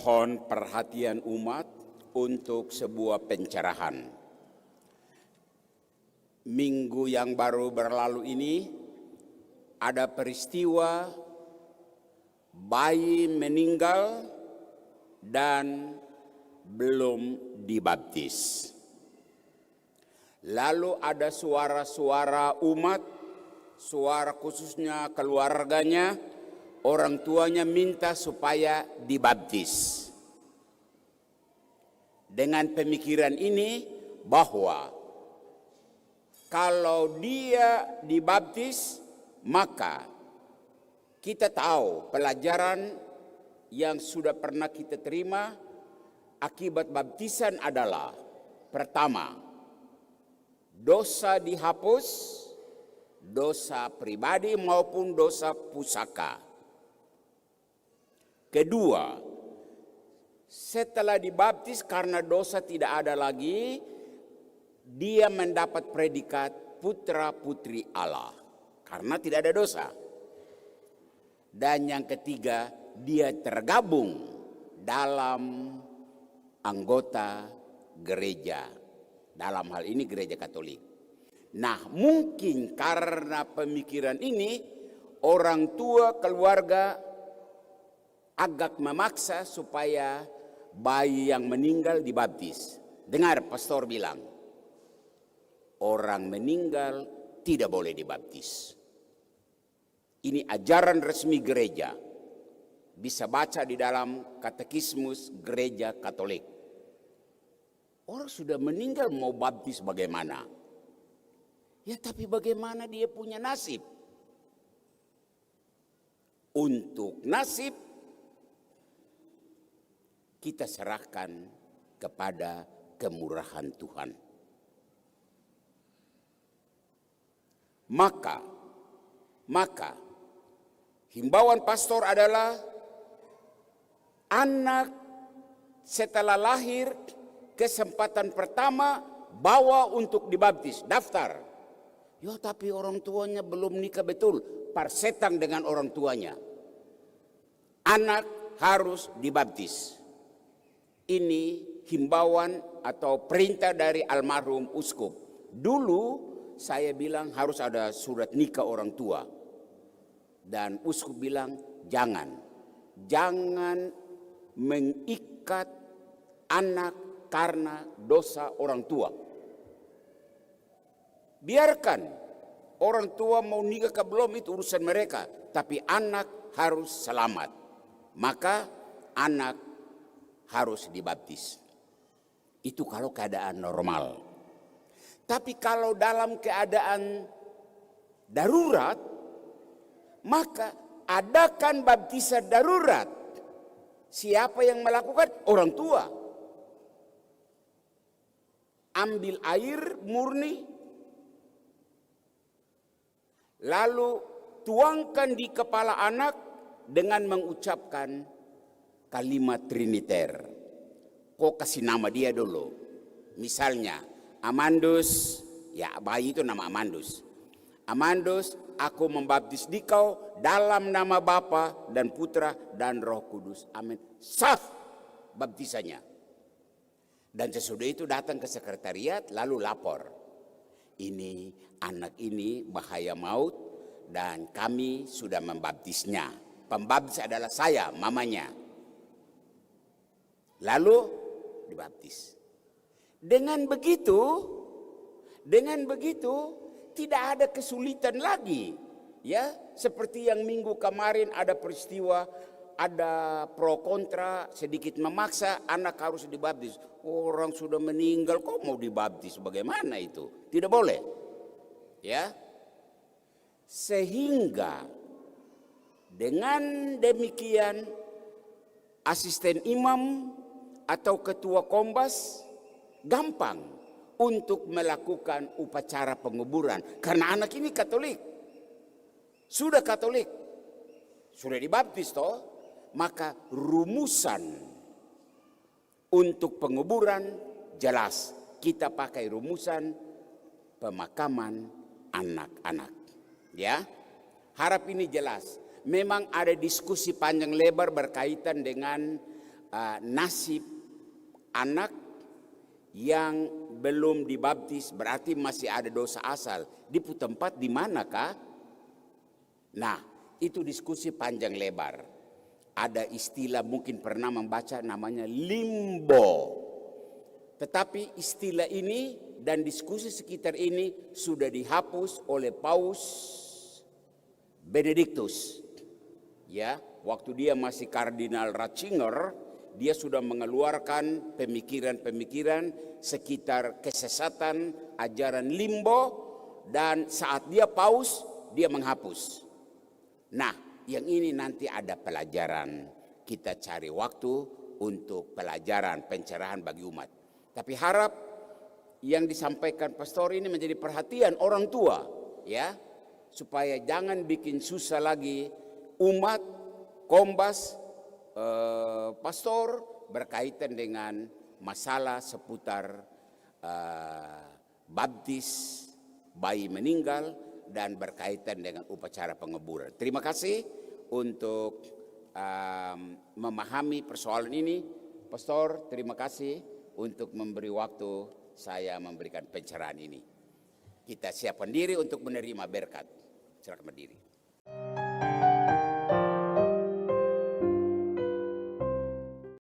Mohon perhatian umat untuk sebuah pencerahan. Minggu yang baru berlalu ini ada peristiwa bayi meninggal dan belum dibaptis. Lalu ada suara-suara umat, suara khususnya keluarganya, orang tuanya minta supaya dibaptis. Dengan pemikiran ini bahwa kalau dia dibaptis, maka kita tahu pelajaran yang sudah pernah kita terima akibat baptisan adalah: pertama, dosa dihapus, dosa pribadi maupun dosa pusaka. Kedua, setelah dibaptis karena dosa tidak ada lagi, dia mendapat predikat putra putri Allah karena tidak ada dosa. Dan yang ketiga, dia tergabung dalam anggota gereja, dalam hal ini gereja Katolik. Nah, mungkin karena pemikiran ini orang tua keluarga agak memaksa supaya bayi yang meninggal dibaptis. Dengar pastor bilang, orang meninggal tidak boleh dibaptis. Ini ajaran resmi gereja. Bisa baca di dalam katekismus gereja Katolik. Orang sudah meninggal mau baptis bagaimana? Ya tapi bagaimana dia punya nasib? Untuk nasib kita serahkan kepada kemurahan Tuhan. Maka himbauan pastor adalah anak setelah lahir kesempatan pertama bawa untuk dibaptis, daftar. Ya tapi orang tuanya belum nikah betul, parsetang dengan orang tuanya. Anak harus dibaptis. Ini himbauan atau perintah dari almarhum uskup. Dulu saya bilang harus ada surat nikah orang tua. Dan uskup bilang jangan mengikat anak karena dosa orang tua. Biarkan orang tua mau nikah ke belum itu urusan mereka. Tapi anak harus selamat. Maka anak harus dibaptis. Itu kalau keadaan normal. Tapi kalau dalam keadaan darurat, maka adakan baptisan darurat. Siapa yang melakukan? Orang tua. Ambil air murni, lalu tuangkan di kepala anak dengan mengucapkan kalimat triniter. Kok kasih nama dia dulu. Misalnya Amandus, ya bayi itu nama Amandus. Amandus, aku membaptis dikau dalam nama Bapa dan Putra dan Roh Kudus. Amin. Sah baptisannya. Dan sesudah itu datang ke sekretariat lalu lapor. Ini anak ini bahaya maut dan kami sudah membaptisnya. Pembaptis adalah saya, mamanya. Lalu dibaptis. Dengan begitu tidak ada kesulitan lagi. Ya, seperti yang minggu kemarin ada peristiwa, ada pro kontra, sedikit memaksa anak harus dibaptis. Orang sudah meninggal kok mau dibaptis? Bagaimana itu? Tidak boleh. Ya. Sehingga dengan demikian asisten imam atau ketua kombas gampang untuk melakukan upacara penguburan. Karena anak ini Katolik. Sudah Katolik. Sudah dibaptis toh. Maka rumusan untuk penguburan jelas. Kita pakai rumusan pemakaman anak-anak. Ya. Harap ini jelas. Memang ada diskusi panjang lebar berkaitan dengan nasib anak yang belum dibaptis, berarti masih ada dosa asal. Di tempat di manakah? Nah, itu diskusi panjang lebar. Ada istilah mungkin pernah membaca namanya limbo. Tetapi istilah ini dan diskusi sekitar ini sudah dihapus oleh Paus Benediktus. Ya, waktu dia masih Kardinal Ratzinger, dia sudah mengeluarkan pemikiran-pemikiran sekitar kesesatan ajaran limbo, dan saat dia paus, dia menghapus. Nah, yang ini nanti ada pelajaran. Kita cari waktu untuk pelajaran, pencerahan bagi umat. Tapi harap yang disampaikan pastor ini menjadi perhatian orang tua, ya, supaya jangan bikin susah lagi umat, kombas, pastor berkaitan dengan masalah seputar baptis bayi meninggal dan berkaitan dengan upacara penguburan. Terima kasih untuk memahami persoalan ini. Pastor, terima kasih untuk memberi waktu saya memberikan pencerahan ini. Kita siapkan diri untuk menerima berkat. Silakan berdiri.